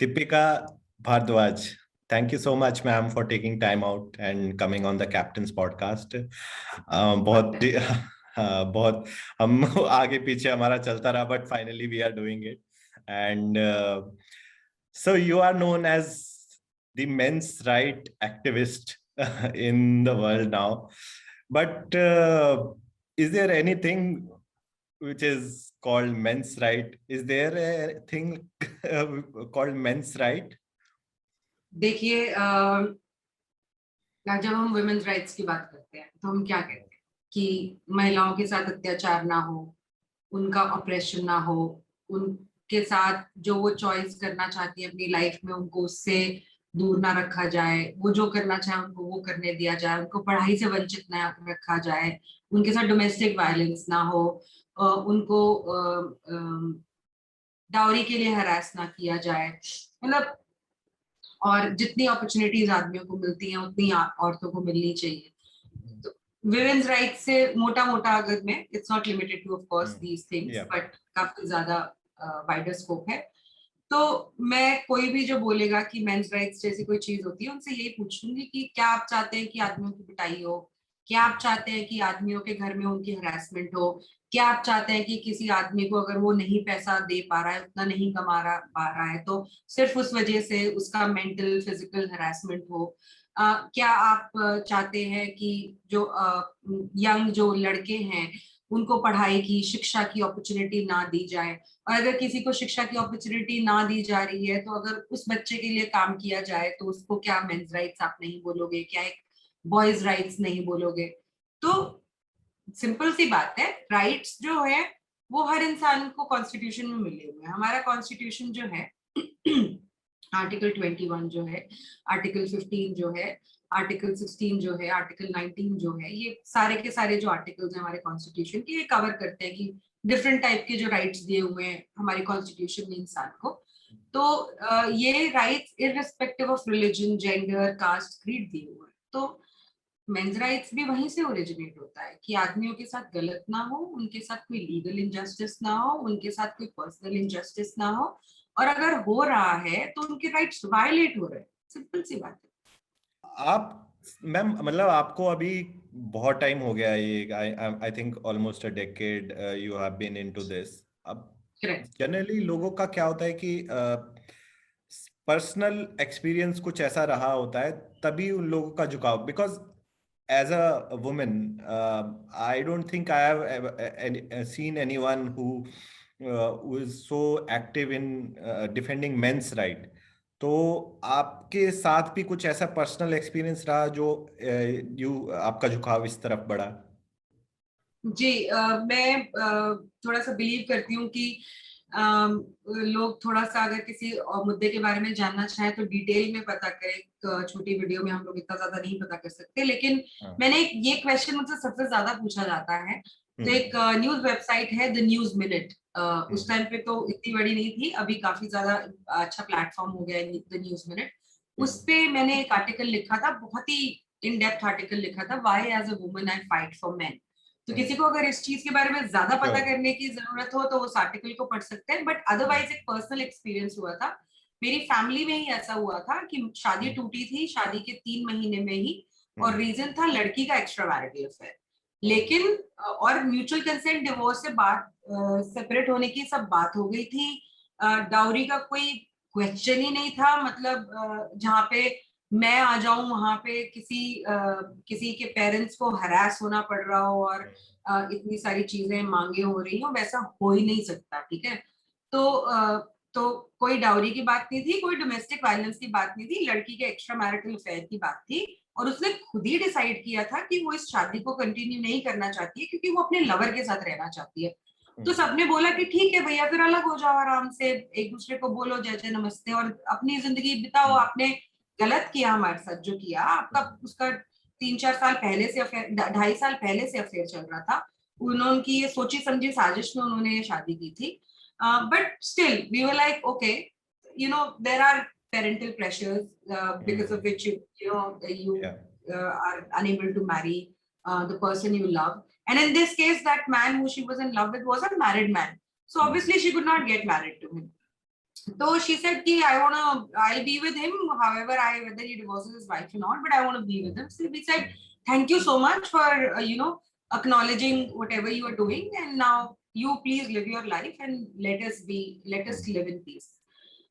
Deepika Bhardwaj, thank you so much, ma'am, for taking time out and coming on the Captain's podcast. बहुत बहुत हम आगे पीछे हमारा चलता रहा, but finally we are doing it. And so you are known as the men's right activist in the world now. But is there anything which is called men's right? Is there a thing called men's right? देखिए, जब हम women's rights की बात करते हैं तो हम क्या कहते हैं कि महिलाओं के साथ अत्याचार ना हो, उनका ऑपरेशन ना हो, उनके साथ जो वो चॉइस करना चाहती है अपनी लाइफ में उनको उससे दूर ना रखा जाए, वो जो करना चाहे उनको वो करने दिया जाए, उनको पढ़ाई से वंचित ना रखा जाए, उनके साथ डोमेस्टिक वायलेंस ना हो, उनको डाउरी के लिए हरास ना किया जाए, मतलब और जितनी अपॉर्चुनिटीज आदमियों को मिलती हैं उतनी औरतों को मिलनी चाहिए। तो विमेन्स राइट्स से मोटा मोटा अगर मैं, it's not limited two of course these things, but काफी ज्यादा वाइडर स्कोप है। तो मैं कोई भी जो बोलेगा कि मेंस राइट्स जैसी कोई चीज होती है उनसे यही पूछूंगी कि क्या आप चाहते हैं कि आदमियों की पिटाई हो, क्या आप चाहते हैं कि आदमियों के घर में उनकी हरासमेंट हो, क्या आप चाहते हैं कि किसी आदमी को अगर वो नहीं पैसा दे पा रहा है, उतना नहीं पा रहा है तो सिर्फ उस वजह से उसका मेंटल फिजिकल हरासमेंट हो। क्या आप चाहते हैं कि जो यंग जो लड़के हैं उनको पढ़ाई की, शिक्षा की अपॉर्चुनिटी ना दी जाए, और अगर किसी को शिक्षा की अपॉर्चुनिटी ना दी जा रही है तो अगर उस बच्चे के लिए काम किया जाए तो उसको क्या मेंस राइट्स आप नहीं बोलोगे, क्या एक बॉयज राइट्स नहीं बोलोगे? तो सिंपल सी बात है, राइट्स जो है वो हर इंसान को कॉन्स्टिट्यूशन में मिले हुए हैं। हमारा कॉन्स्टिट्यूशन जो है आर्टिकल 21 जो है, आर्टिकल 15 जो है, आर्टिकल 16 जो है, आर्टिकल 19 जो है, ये सारे के सारे जो आर्टिकल्स हैं हमारे कॉन्स्टिट्यूशन के, ये कवर करते हैं कि डिफरेंट टाइप के जो राइट्स दिए हुए हैं हमारे कॉन्स्टिट्यूशन ने इंसान को। तो ये rights irrespective of religion, gender, caste, creed दिए हुए हैं। तो मेंस राइट्स भी वहीं से ओरिजिनेट होता है कि आदमियों के साथ गलत ना हो, उनके साथ कोई लीगल इनजस्टिस ना हो, उनके साथ कोई पर्सनल इनजस्टिस ना हो, और अगर हो रहा है तो उनके राइट्स वायलेट हो रहे हैं। सिंपल सी बात है। आप मैम, मतलब आपको अभी बहुत टाइम हो गया, ये I think almost a decade you have been into this. अब जनरली लोगों का क्या होता है कि पर्सनल एक्सपीरियंस कुछ ऐसा रहा होता है तभी उन लोगों का झुकाव, because as a woman, I don't think I have seen anyone who is so active in defending men's right. तो आपके साथ भी कुछ ऐसा पर्सनल एक्सपीरियंस रहा जो आपका झुकाव इस तरफ बढ़ा? जी, मैं थोड़ा सा बिलीव करती हूँ कि लोग थोड़ा सा अगर किसी मुद्दे के बारे में जानना चाहें तो डिटेल में पता करें। छोटी वीडियो में हम लोग इतना ज्यादा नहीं पता कर सकते, लेकिन मैंने ये क्वेश्चन मुझसे सबसे ज्यादा पूछा जाता है। तो एक न्यूज वेबसाइट है द न्यूज मिनट, उस टाइम पे तो इतनी बड़ी नहीं थी, अभी काफी ज्यादा अच्छा प्लेटफॉर्म हो गया है द न्यूज मिनट। उस पे मैंने एक आर्टिकल लिखा था, बहुत ही इन डेप्थ आर्टिकल लिखा था, why as a woman I fight for men. तो किसी को अगर इस चीज के बारे में ज्यादा पता करने की जरूरत हो तो उस आर्टिकल को पढ़ सकते हैं, बट अदरवाइज एक पर्सनल एक्सपीरियंस हुआ था। मेरी फैमिली में ही ऐसा हुआ था कि शादी टूटी थी, शादी के 3 महीने में ही, और रीजन था लड़की का एक्स्ट्रा मैरिटल अफेयर। लेकिन और म्यूचुअल कंसेंट, डिवोर्स से बात, सेपरेट होने की सब बात हो गई थी, डाउरी का कोई क्वेश्चन ही नहीं था। मतलब जहाँ पे मैं आ जाऊं वहां पे किसी के पेरेंट्स को हरास होना पड़ रहा हो और इतनी सारी चीजें मांगे हो रही हो, वैसा हो ही नहीं सकता। ठीक है, तो कोई डाउरी की बात नहीं थी, कोई डोमेस्टिक वायलेंस की बात नहीं थी, लड़की के एक्स्ट्रा मैरिटल अफेयर की बात थी, और उसने खुद ही डिसाइड किया था कि वो इस शादी को कंटिन्यू नहीं करना चाहती है क्योंकि वो अपने लवर के साथ रहना चाहती है। तो सबने बोला कि ठीक है भैया, फिर अलग हो जाओ, आराम से एक दूसरे को बोलो जय जय नमस्ते और अपनी जिंदगी बिताओ। आपने गलत किया हमारे साथ जो किया, आपका उसका 3-4 साल पहले से अफेयर, 2.5 साल पहले से अफेयर चल रहा था। उन्होंने ये सोची समझी साजिश में उन्होंने ये शादी की थी। But still we were like okay, you know there are parental pressures because of which you are unable to marry the person you love, and in this case that man who she was in love with was a married man, so obviously she could not get married to him. So she said कि I'll be with him, however whether he divorces his wife or not, but I want to be with him. So we said, thank you so much for acknowledging whatever you are doing, and now you please live your life and let us live in peace.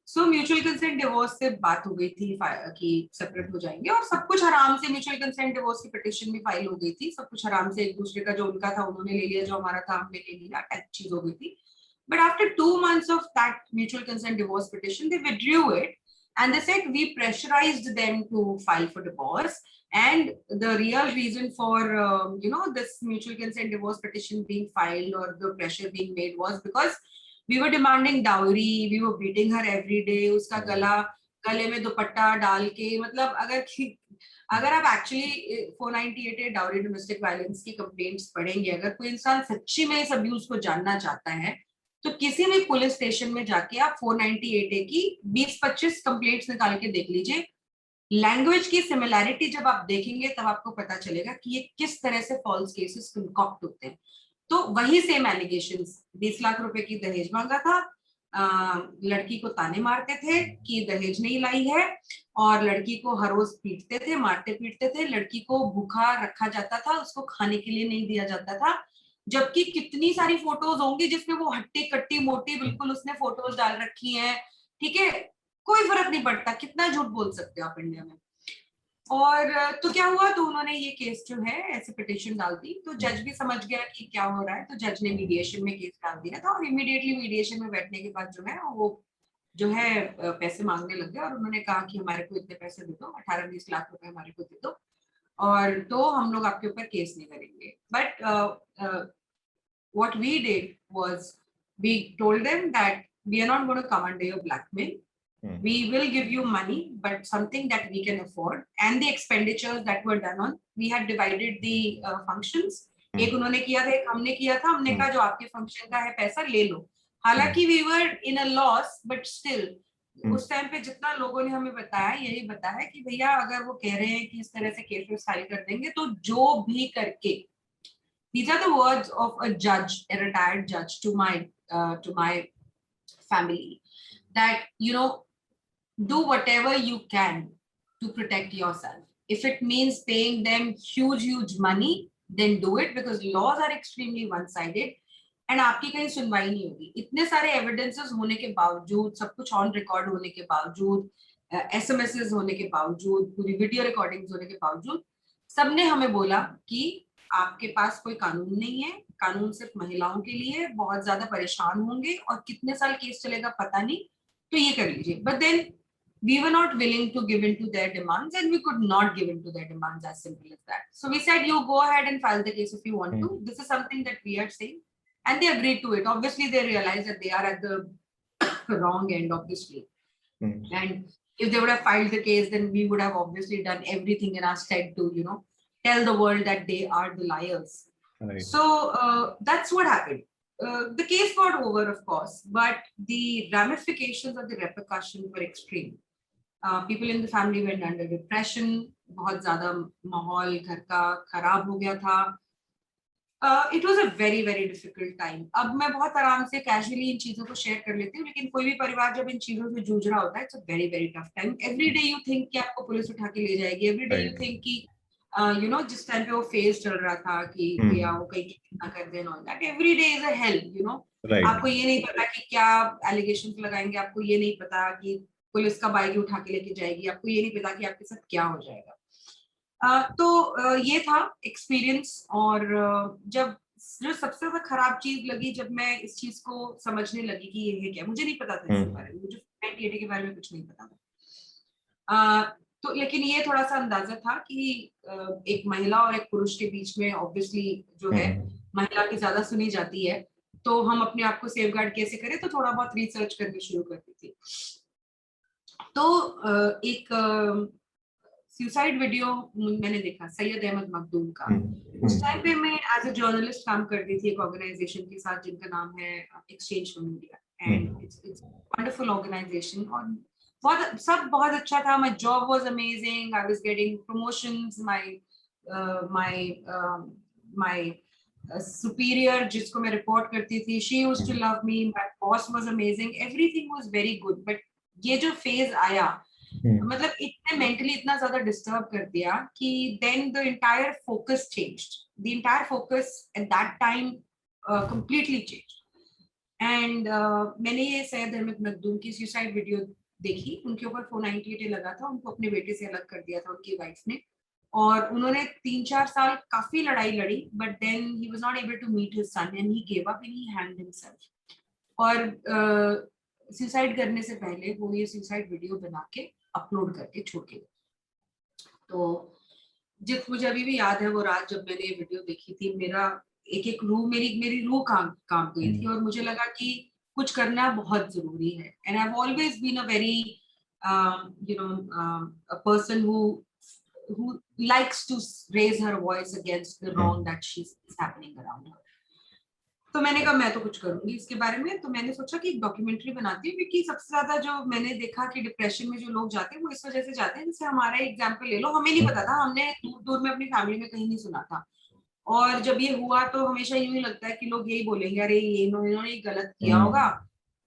So mutual consent divorce से बात हो गई थी कि separate हो जाएंगे, और सब कुछ आराम से म्यूचुअल कंसेंट डिवोर्स की पिटीशन भी फाइल हो गई थी, सब कुछ आराम से, एक दूसरे का जो उनका था उन्होंने ले लिया, जो हमारा था हमने ले लिया, टाइप चीज हो गई थी. But after 2 months of that mutual consent divorce petition, they withdrew it, and they said we pressurized them to file for divorce. And the real reason for this mutual consent divorce petition being filed, or the pressure being made, was because we were demanding dowry, we were beating her every day, उसका गले में दुपट्टा डाल के, मतलब अगर आप actually 498 dowry domestic violence की complaints पढ़ेंगे, अगर कोई इंसान सच्ची में इस अब्यूज को जानना चाहता है, तो किसी भी पुलिस स्टेशन में जाके आप 498 की 20-25 कंप्लेंट्स निकाल के देख लीजिए. लैंग्वेज की सिमिलैरिटी जब आप देखेंगे तब आपको पता चलेगा कि ये किस तरह से फॉल्स केसेस कंकॉक्ट होते हैं. तो वही सेम एलिगेशंस, 20 लाख रुपए की दहेज मांगा था, लड़की को ताने मारते थे कि दहेज नहीं लाई है, और लड़की को हर रोज पीटते थे, मारते पीटते थे, लड़की को भूखा रखा जाता था, उसको खाने के लिए नहीं दिया जाता था, जबकि कितनी सारी फोटोज होंगी जिसमें वो हट्टी कट्टी मोटी बिल्कुल उसने फोटोज डाल रखी हैं. ठीक है, कोई फर्क नहीं पड़ता, कितना झूठ बोल सकते हो आप इंडिया में. और तो क्या हुआ, तो उन्होंने ये केस जो है ऐसे पिटीशन डाल दी, तो जज भी समझ गया कि क्या हो रहा है, तो जज ने मीडिएशन में केस डाल दिया था, और इमीडिएटली मीडिएशन में बैठने के बाद जो है वो जो है पैसे मांगने लग गए, और उन्होंने कहा कि हमारे को इतने पैसे दे दो, 18-20 लाख रुपए हमारे को दे दो, और तो हम लोग आपके ऊपर केस नहीं करेंगे. But what we did was we told them that we are not going to come under your blackmail. We will give you money, but something that we can afford. And the expenditures that were done on, we had divided the functions. एक उन्होंने किया था, एक हमने किया था. हमने कहा जो आपके फंक्शन का है पैसा ले लो. हालांकि we were in a loss, but still उस टाइम पे जितना लोगों ने हमें बताया, यही बताया कि भैया अगर वो कह रहे हैं कि इस तरह से केस फाइल कर देंगे, तो जो भी करके, these are the words of a judge, a retired judge, to my family, that do whatever you can to protect yourself. If it means paying them huge money, then do it, because laws are extremely one-sided, and आपकी कहीं सुनवाई नहीं होगी. इतने सारे evidences होने के बावजूद, सब कुछ ऑन रिकॉर्ड होने के बावजूद, एसएमएस होने के बावजूद, पूरी वीडियो रिकॉर्डिंग्स होने के बावजूद, सबने हमें बोला कि आपके पास कोई कानून नहीं है, कानून सिर्फ महिलाओं के लिए, बहुत ज्यादा परेशान होंगे, और कितने साल केस चलेगा पता नहीं, तो ये कर लीजिए. But then we were not willing to give in to their demands, and we could not give in to their demands, as simple as that. So we said, you go ahead and file the case if you want to. This is something that we are saying, and they agreed to it. Obviously they realized that they are at the wrong end, obviously. And if they would have filed the case, then we would have obviously done everything in our stead to tell the world that they are the liars. Right. So that's what happened. The case got over, of course, but the ramifications of the repercussions were extreme. People in the family went under depression. बहुत ज़्यादा माहौल घर का खराब हो गया था. It was a very difficult time. अब मैं बहुत आराम से casually इन चीजों को शेयर कर लेती हूँ, लेकिन कोई भी परिवार जब इन चीजों से जूझ रहा होता है, it's a very tough time. Every day you think कि आपको पुलिस उठा के ले जाएगी. Every day you think कि जिस टाइम पे वो फेज चल रहा था कि भैया वो कहीं ना कर देना, all that. Every day is a hell, Right. आपको ये नहीं पता कि क्या एलिगेशन लगाएंगे, आपको ये नहीं पता कि पुलिस कब आएगी उठा के लेके जाएगी, आपको ये नहीं पता कि आपके साथ क्या हो जाएगा. तो ये था एक्सपीरियंस. और जब जो सबसे ज्यादा खराब चीज लगी, जब मैं इस चीज को समझने लगी कि ये है क्या, मुझे नहीं पता था इसके बारे में, मुझे 498 के बारे में कुछ नहीं पता था. तो लेकिन ये थोड़ा सा अंदाजा था कि एक महिला और एक पुरुष के बीच में ऑब्वियसली जो है महिला की ज्यादा सुनी जाती है, तो हम अपने आप को सेफगार्ड कैसे करें, तो थोड़ा बहुत रिसर्च करनी शुरू कर दी थी. तो एक सुसाइड वीडियो मैंने देखा सैयद अहमद मखदूम का. उस टाइम पे मैं एज अ जर्नलिस्ट काम करती थी एक ऑर्गेनाइजेशन के साथ जिनका नाम है exchange for media, and it's wonderful organisation, और सब बहुत अच्छा था. My job was amazing, I was getting promotions, my superior जिसको मैं रिपोर्ट करती थी, she used to love me, my boss was amazing, everything was very good. But ये जो फेज आया, मतलब इतने मेंटली इतना ज्यादा डिस्टर्ब कर दिया कि then the entire focus changed. The entire focus at that time completely changed. And मैंने ये सैयद अहमद मखदूम की सुसाइड वीडियो देखी. उनके ऊपर 498 लगा था, उनको अपने बेटे से अलग कर दिया था उनकी वाइफ ने, और उन्होंने 3-4 साल काफी लड़ाई लड़ी, but then he was not able to meet his son and he gave up and he hanged himself. और सुसाइड करने से पहले वो ये सुसाइड वीडियो बना के अपलोड करके छोड़ के गए. तो जित मुझे अभी भी याद है वो रात जब मैंने ये वीडियो देखी थी, मेरा एक एक रूह, मेरी रूह कांप गई थी, और मुझे लगा कि कुछ करना बहुत जरूरी है. And I have always been a very a person who likes to raise her voice against the wrong that she's happening around her. तो मैंने कहा मैं तो कुछ करूंगी इसके बारे में. तो मैंने सोचा कि एक डॉक्यूमेंट्री बनाती हूँ, क्योंकि सबसे ज्यादा जो मैंने देखा कि डिप्रेशन में जो लोग जाते हैं वो इस वजह से जाते हैं. जैसे हमारा एग्जाम्पल ले लो, हमें नहीं पता था, हमने दूर दूर में अपनी फैमिली में कहीं नहीं सुना था, और जब ये हुआ तो हमेशा यूं ही लगता है कि लोग यही बोलेंगे, अरे ये इन्होंने गलत किया होगा.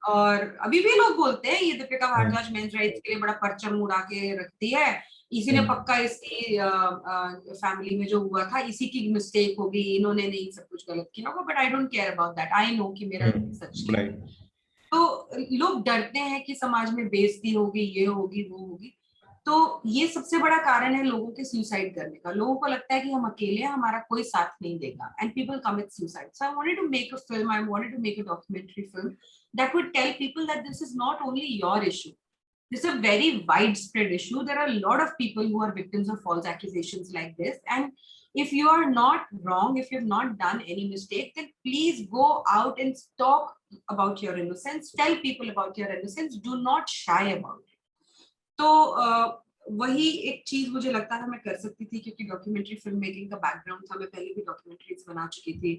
और अभी भी लोग बोलते हैं ये दीपिका भारद्वाज मेंस राइट्स के लिए बड़ा परचम उड़ा के रखती है, इसी ने पक्का इसकी फैमिली में जो हुआ था इसी की मिस्टेक होगी, इन्होंने नहीं सब कुछ गलत किया होगा. But I don't care about that, I know कि मेरा सच नहीं. तो लोग डरते हैं कि समाज में बेइज्जती होगी, ये होगी, वो होगी. तो ये सबसे बड़ा कारण है लोगों के सुसाइड करने का. लोगों को लगता है कि हम अकेले हैं, हमारा कोई साथ नहीं देगा, and people commit suicide. So I wanted to make a film, I wanted to make a documentary film that would tell people that this is not only your issue. This is a very widespread issue. There are a lot of people who are victims of false accusations like this. And if you are not wrong, if you have not done any mistake, then please go out and talk about your innocence. Tell people about your innocence. Do not shy about it. तो वही एक चीज मुझे लगता था मैं कर सकती थी, क्योंकि डॉक्यूमेंट्री फिल्म मेकिंग का बैकग्राउंड था, मैं पहले भी डॉक्यूमेंट्रीज बना चुकी थी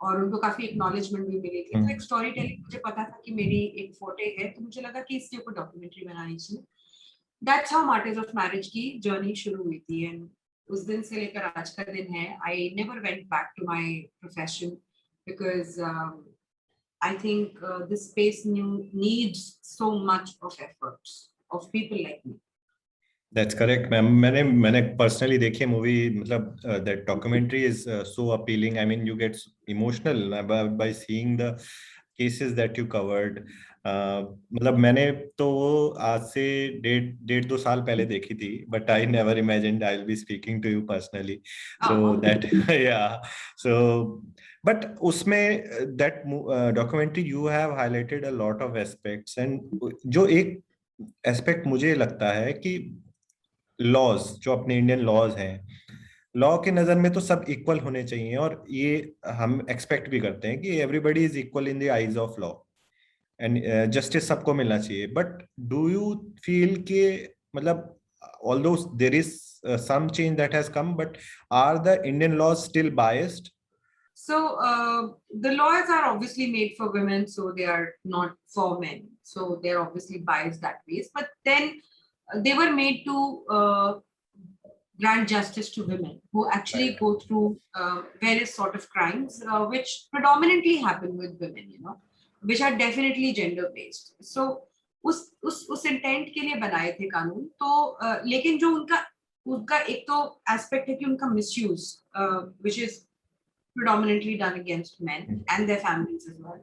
और उनको काफी एक्नॉलेजमेंट भी मिली थी. तो एक स्टोरी टेलिंग मुझे पता था कि मेरी एक फोटे है, तो मुझे लगा कि इसके ऊपर डॉक्यूमेंट्री बनानी चाहिए. दैट्स हाउ मार्टिर्स ऑफ मैरिज की जर्नी शुरू हुई थी. एंड उस दिन से लेकर आज का दिन है, I never went back to my profession, because I think this space needs so much of efforts of people like me. That's correct, ma'am. मैंने पर्सनली देखी मूवी. मतलब that documentary is so appealing. I mean, you get emotional by seeing the cases that you covered. मतलब मैंने तो आज से 1.5-2 साल पहले देखी थी, but I never imagined I'll be speaking to you personally. So that yeah. So but उसमें that documentary you have highlighted a lot of aspects, and जो एक एस्पेक्ट मुझे लगता है कि लॉज, जो अपने इंडियन लॉज हैं, लॉ की नजर में तो सब इक्वल होने चाहिए, और ये हम एक्सपेक्ट भी करते हैं कि everybody is equal in the eyes of law, and justice सबको मिलना चाहिए. बट डू यू फील कि मतलब although there is some change that has come, but are the Indian laws still biased? So the laws are obviously made for women, so they are not for men, so they're obviously biased that way. But then they were made to grant justice to women who actually go through various sort of crimes, which predominantly happen with women, you know, which are definitely gender based. So उस intent के लिए बनाए थे कानून. तो लेकिन जो उनका एक तो एस्पेक्ट है कि उनका misuse, which is predominantly done against men and their families as well.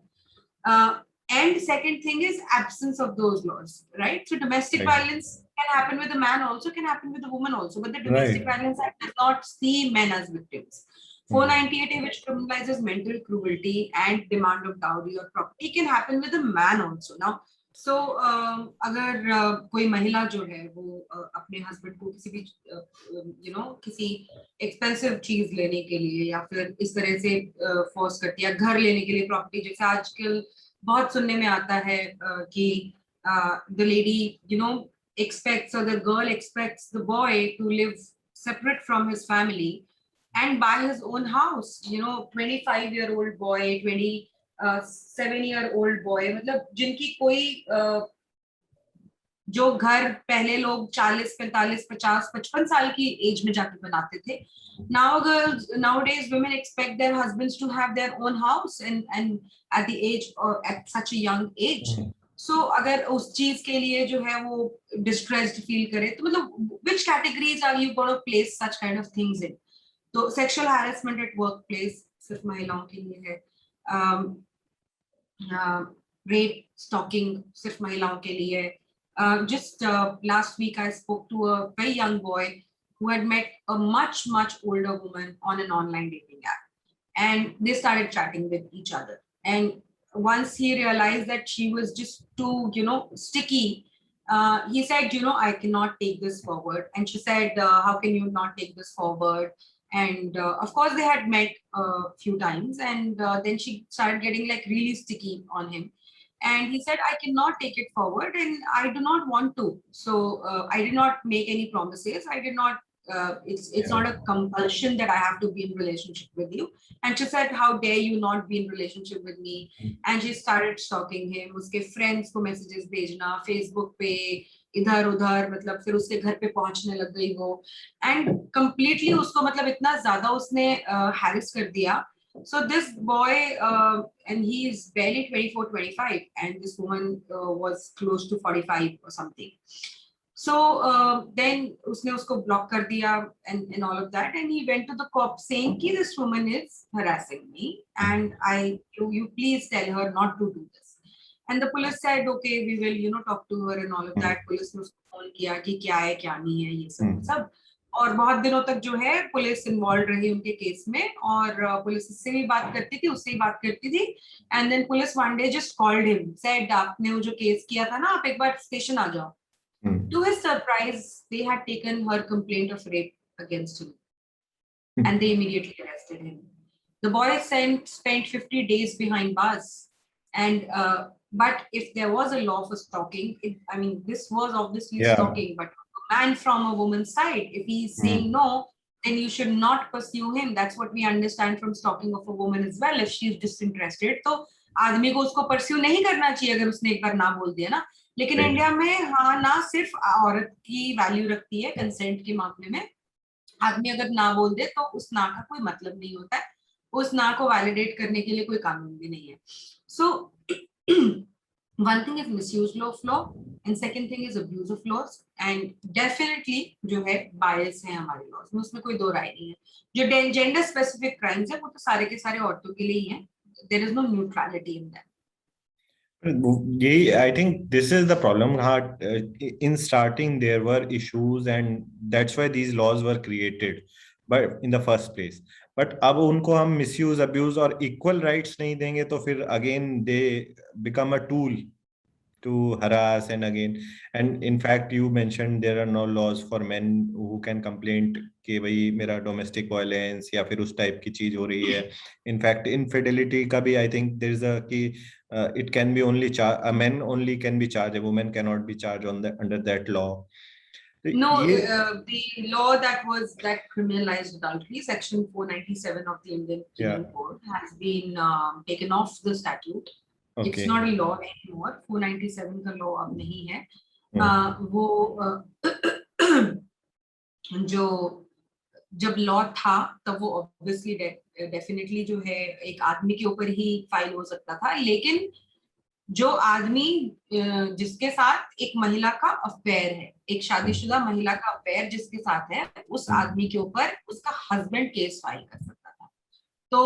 And second thing is absence of those laws, right? So domestic violence can happen with a man also, can happen with a woman also, but the Domestic Violence Act does not see men as victims. 498A, which criminalizes mental cruelty and demand of dowry or property, can happen with a man also. Now, so अगर कोई महिला जो है वो अपने husband को किसी भी किसी एक्सपेंसिव चीज लेने के लिए या फिर इस तरह से फोर्स करती है, घर लेने के लिए, प्रॉपर्टी, जैसे आजकल बहुत सुनने में आता है कि the lady expects, or the girl expects the boy to live separate from his family and buy his own house. 25-year-old boy, 7-year-old boy, मतलब जिनकी कोई जो घर पहले लोग 40, 45, 50, 55 साल की एज में जाके बनाते थे, nowadays women expect their husbands to have their own house and at the age or at such a young age. So अगर उस चीज के लिए जो है वो distressed feel करे, तो मतलब which categories are you going to place such kind of things in? तो sexual harassment at workplace सिर्फ महिलाओं के लिए है, rape, stalking सिर्फ महिलाओं के लिए है. Just last week I spoke to a very young boy who had met a much older woman on an online dating app, and they started chatting with each other. And once he realized that she was just too, sticky, he said, I cannot take this forward. And she said, how can you not take this forward? And of course they had met a few times, and then she started getting like really sticky on him. And he said, I cannot take it forward and I do not want to. So I did not make any promises. I did not, it's not a compulsion that I have to be in relationship with you. And she said, how dare you not be in relationship with me? And she started stalking him. Uske friends ko messages bhejna, Facebook pe, इधर उधर, मतलब फिर उसके घर पे पहुंचने लग गई वो, एंड कंप्लीटली उसको मतलब इतना ज्यादा उसने हैरेस कर दिया. So this boy, and he is barely 24, 25, and this woman was close to 45 or something. So then उसने उसको block कर दिया and all of that, and he went to the cops saying कि this woman is harassing me and you please tell her not to do this. And the police said, okay, we will talk to her and all of that. Police ने उसको phone किया कि क्या है क्या नहीं है ये सब. और बहुत दिनों तक जो है पुलिस इन्वॉल्व रही उनके केस में, और पुलिस इससे भी बात करती थी, उससे भी बात करती थी. And then police one day just called him, said आपने वो जो केस किया था ना, आप एक बार स्टेशन आ जाओ. To his surprise they had taken her complaint of rape against him and they immediately arrested him. The boy spent 50 days behind bars, and but if there was a law for stalking, I mean this was obviously stalking, but man from a woman's side, if he is saying no, then you should not pursue him. That's what we understand from stalking of a woman as well. If she is disinterested, तो आदमी को उसको pursue नहीं करना चाहिए अगर उसने एक बार ना बोल दिया ना. लेकिन इंडिया में हाँ ना सिर्फ औरत की वैल्यू रखती है कंसेंट के मामले में. आदमी अगर ना बोल दे तो उस ना का कोई मतलब नहीं होता है, उस ना को वैलिडेट करने के लिए कोई कानून भी नहीं है. So one thing is misuse of law and second thing is abuse of laws, and definitely जो है bias है हमारे laws में, उसमें कोई दो राय नहीं है. जो gender specific crimes है वो तो सारे के सारे औरतों के लिए ही हैं. There is no neutrality in them. I think this is the problem. In starting there were issues and that's why these laws were created, but in the first place. But अब उनको हम misuse, abuse और equal rights नहीं देंगे तो फिर again they become a tool to harass and in fact you mentioned there are no laws for men who can complain कि भाई मेरा domestic violence या फिर उस type की चीज हो रही है. In fact infidelity का भी I think there is a कि it can be only a man only can be charged, a woman cannot be charged under that law. No, the law that criminalized adultery, Section 497 of the Indian Penal Code, has been taken off the statute. Okay. It's not a law anymore. 497 का law अब नहीं है. वो जो जब law था तब वो ऑब्वियसली डेफिनेटली जो है एक आदमी के ऊपर ही फाइल हो सकता था, लेकिन जो आदमी जिसके साथ एक महिला का अफेयर है, एक शादीशुदा महिला का अफेयर जिसके साथ है, उस आदमी के ऊपर उसका हस्बैंड केस फाइल कर सकता था. तो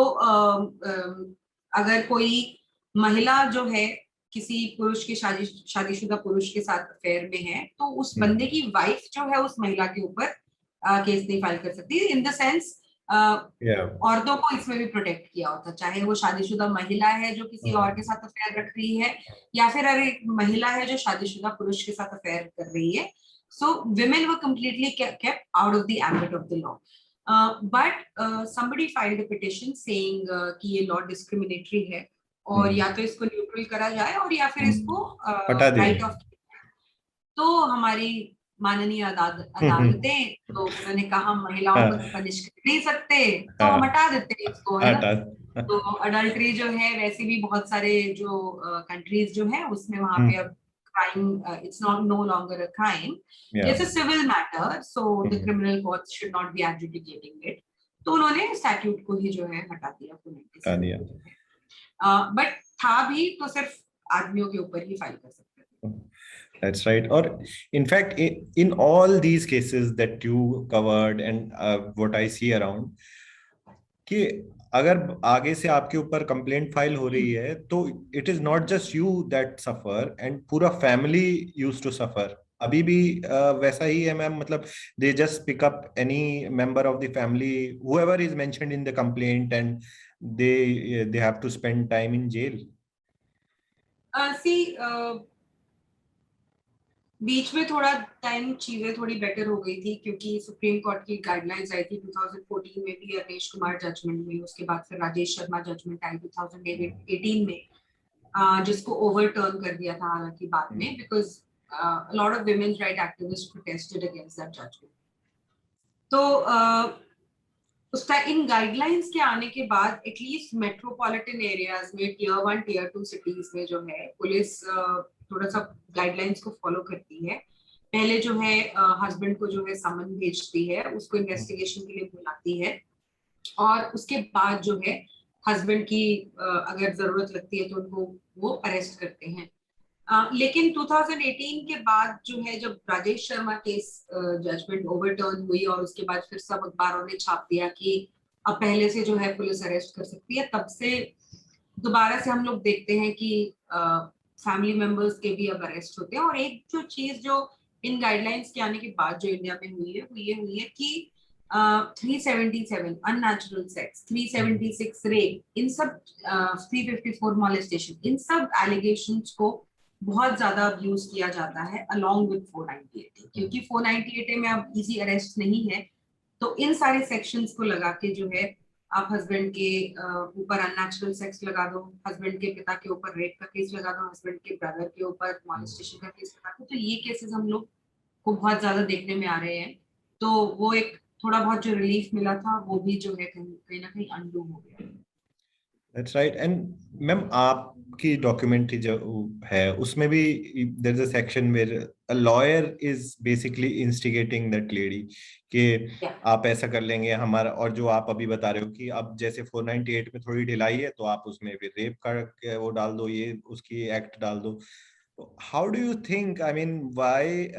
अगर कोई महिला जो है किसी पुरुष के शादीशुदा पुरुष के साथ अफेयर में है तो उस बंदे की वाइफ जो है उस महिला के ऊपर केस नहीं फाइल कर सकती. इन द सेंस औरतों को इसमें भी प्रोटेक्ट किया होता, चाहे वो शादीशुदा महिला है जो किसी और के साथ अफेयर रख रही है या फिर अरे महिला है जो शादीशुदा पुरुष के साथ अफेयर कर रही है. So women were completely kept out of the ambit of the law. But somebody filed a petition saying कि ये लॉ डिस्क्रिमिनेटरी है और या तो इसको न्यूट्रल करा जाए और या फिर इसको राइट ऑफ. तो हमारी माननीय अदालतें तो उन्होंने कहा महिलाओं को पनिश कर नहीं सकते तो हम हटा देते हैं इसको, है ना. तो अडल्ट्री जो है वैसे भी बहुत सारे जो कंट्रीज जो है उसमें वहां पे अब crime, it's not no longer a crime. Yeah. It's a civil matter, so the criminal courts should not be adjudicating it. तो उन्होंने स्टैट्यूट को ही जो है हटा दिया 497 बट था भी तो सिर्फ आदमियों के ऊपर ही फाइल कर सकते थे. That's right. Or in fact, in all these cases that you covered and what I see around, कि अगर आगे से आपके ऊपर कंप्लेंट फाइल हो रही है तो it is not just you that suffer and पूरा फैमिली यूज्ड टू सफर. अभी भी वैसा ही है मैम, मतलब they just pick up any member of the family whoever is mentioned in the complaint and they have to spend time in jail. बीच में थोड़ा time चीजें थोड़ी बेटर हो गई थी क्योंकि सुप्रीम कोर्ट की गाइडलाइंस आई थी 2014 में भी अवनीश कुमार जजमेंट में, उसके बाद फिर राजेश शर्मा जजमेंट आई 2018 में, जिसको ओवरटर्न कर दिया था हालांकि बाद में, because lot of women's right activist protested against that judgment. तो उसका इन गाइडलाइंस के आने के बाद एटलीस्ट मेट्रोपॉलिटन एरियाज में टियर 1 टियर 2 सिटीज में जो है पुलिस थोड़ा सा गाइडलाइंस को फॉलो करती है. पहले जो है हस्बैंड को जो है समन भेजती है, उसको इन्वेस्टिगेशन के लिए बुलाती है, और उसके बाद जो है हस्बैंड की अगर जरूरत लगती है तो उनको वो अरेस्ट करते हैं. लेकिन 2018 के बाद जो है जब Rajesh Sharma case judgment overturn हुई और उसके बाद फिर सब अखबारों ने छाप दिया कि अब पहले से जो है पुलिस अरेस्ट कर सकती है, तब से दोबारा से हम लोग देखते हैं कि फैमिली मेंबर्स के भी अब अरेस्ट होते हैं. और एक जो चीज जो इन गाइडलाइंस के आने के बाद जो इंडिया में हुई है वो ये हुई है कि 377 अननेचुरल सेक्स, 376 रेप, इन सब 354 मॉलेस्टेशन, इन सब एलिगेशंस को बहुत ज्यादा अब्यूज किया जाता है अलोंग विद 498, क्योंकि 498 में अब इजी अरेस्ट नहीं है. तो इन सारे सेक्शंस को लगा के जो है आप हस्बैंड के ऊपर अननेचुरल सेक्स लगा दो, हस्बैंड के पिता के ऊपर रेप का केस लगा दो, हस्बैंड के ब्रदर के ऊपर मॉलेस्टेशन का केस लगा दो. तो ये केसेस हम लोग को बहुत ज्यादा देखने में आ रहे हैं. तो वो एक थोड़ा बहुत जो रिलीफ मिला था वो भी जो है कहीं ना कहीं अनडू हो गया. That's right. And मैम आपकी डॉक्यूमेंट्री जो है उसमें भी there is a section where a lawyer is basically instigating that lady कि आप ऐसा कर लेंगे हमारा, और जो आप अभी बता रहे हो कि अब जैसे 498 में थोड़ी ढिलाई है तो आप उसमें भी रेप का वो डाल दो, ये उसकी एक्ट डाल दो. How do you think, I mean, why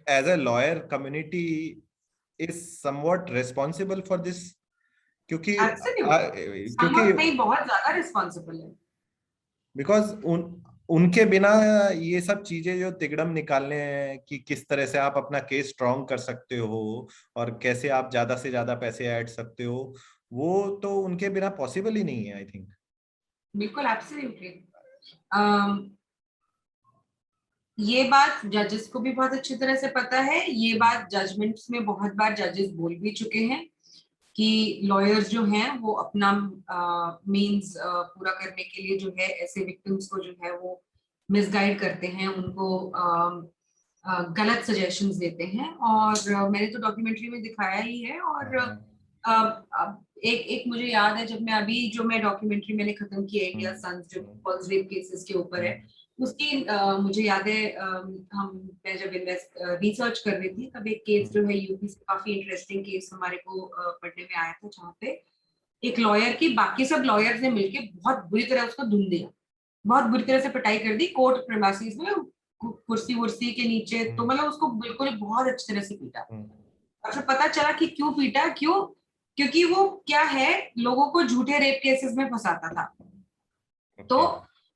as a lawyer community is somewhat responsible for this? क्योंकि बहुत ज्यादा रिस्पॉन्सिबल है, बिकॉज उनके बिना ये सब चीजें जो तिगड़म निकालने हैं कि किस तरह से आप अपना केस स्ट्रॉन्ग कर सकते हो और कैसे आप ज्यादा से ज्यादा पैसे ऐड सकते हो, वो तो उनके बिना पॉसिबल ही नहीं है आई थिंक. बिल्कुल एब्सोल्युटली. ये बात जजेस को भी बहुत अच्छी तरह से पता है. ये बात जजमेंट्स में बहुत बार जजेस बोल भी चुके हैं कि लॉयर्स जो हैं वो अपना मींस पूरा करने के लिए जो है ऐसे विक्टिम्स को जो है वो मिसगाइड करते हैं, उनको गलत सजेशंस देते हैं. और मैंने तो डॉक्यूमेंट्री में दिखाया ही है. और एक मुझे याद है जब मैं अभी जो मैं डॉक्यूमेंट्री मैंने खत्म किया इंडिया सन्स जो फॉल्स रेप केसेस के ऊपर है, उसकी मुझे याद है मैं जब रिसर्च कर रही थी तब एक केस जो है यूपी से काफी इंटरेस्टिंग केस हमारे को पढ़ने में आया था, जहाँ पे एक लॉयर की बाकी सब लॉयर्स ने मिलके बहुत बुरी तरह उसको धुन दिया, बहुत बुरी तरह से पिटाई कर दी कोर्ट प्रेमाइसेस में, कुर्सी वुर्सी के नीचे. तो मतलब उसको बिल्कुल बहुत अच्छी तरह से पीटा. और फिर पता चला कि क्यों पीटा, क्योंकि वो क्या है लोगों को झूठे रेप केसेस में फंसाता था. तो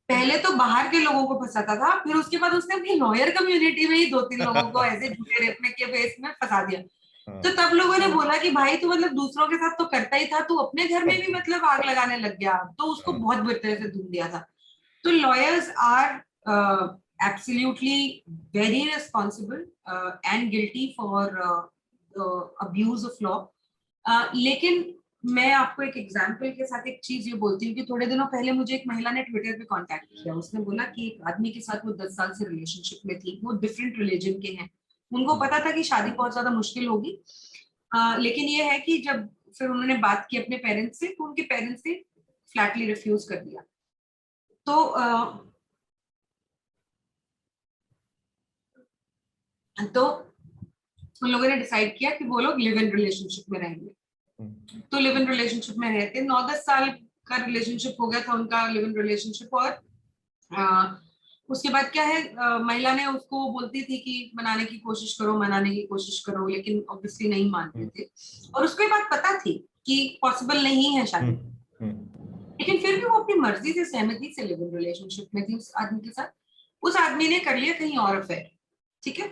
पहले तो बाहर के लोगों को फंसाता था, फिर उसके बाद उसने अपनी लॉयर कम्युनिटी में ही 2-3 लोगों को ऐसे झूठे रेप में के केस में फंसा दिया. तो तब लोगों ने बोला कि भाई तू मतलब दूसरों के साथ तो करता ही था, तू अपने घर में भी मतलब आग लगाने लग गया. तो उसको बहुत बुरी तरह से धुन दिया था. तो lawyers are absolutely very responsible and guilty for the abuse of law. लेकिन मैं आपको एक एग्जाम्पल के साथ एक चीज ये बोलती हूँ कि थोड़े दिनों पहले मुझे एक महिला ने ट्विटर पे कांटेक्ट किया. उसने बोला कि एक आदमी के साथ वो 10 साल से रिलेशनशिप में थी, वो डिफरेंट रिलीजन के हैं, उनको पता था कि शादी बहुत ज्यादा मुश्किल होगी. लेकिन ये है कि जब फिर उन्होंने बात की अपने पेरेंट्स से तो उनके पेरेंट्स ने फ्लैटली रिफ्यूज कर दिया. तो तो उन लोगों ने डिसाइड किया कि वो लोग लिव इन रिलेशनशिप में रहेंगे। तो लिव इन रिलेशनशिप में रहते 9-10 साल का रिलेशनशिप हो गया था उनका, लिव इन रिलेशनशिप। और उसके बाद क्या है, महिला ने उसको बोलती थी कि मनाने की कोशिश करो, मनाने की कोशिश करो, लेकिन ऑब्वियसली नहीं मानते थे। और उसको ये बात पता थी कि पॉसिबल नहीं है शादी, लेकिन फिर भी वो अपनी मर्जी से, सहमति से लिव इन रिलेशनशिप में थी उस आदमी के साथ। उस आदमी ने कर लिया कहीं और अफेयर, ठीक है,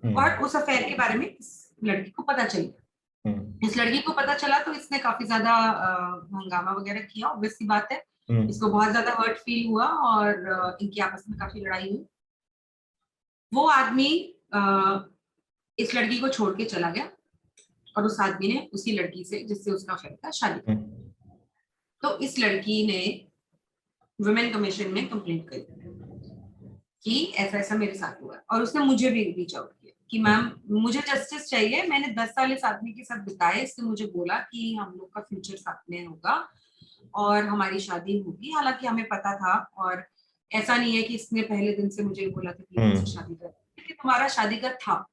और उस अफेयर के बारे में इस लड़की को पता चल गया। इस लड़की को पता चला तो इसने काफी ज्यादा हंगामा वगैरह किया, ऑब्वियस सी बात है, इसको बहुत ज्यादा हर्ट फील हुआ और इनकी आपस में काफी लड़ाई हुई। वो आदमी इस लड़की को छोड़ के चला गया और उस आदमी ने उसी लड़की से, जिससे उसका अफेयर था, शादी की। तो इस लड़की ने वुमेन कमीशन में कंप्लेंट करी कि ऐसा ऐसा मेरे साथ हुआ, और उसने मुझे भी रीच आउट किया कि मैम मुझे जस्टिस चाहिए, मैंने 10 साल इस आदमी के साथ बिताए, इसने मुझे बोला कि हम लोग का फ्यूचर साथ में होगा और हमारी शादी होगी, हालांकि हमें पता था, और ऐसा नहीं है कि इसने पहले दिन से मुझे बोला था कि मुझसे शादी कर, लेकिन तुम्हारा शादी का था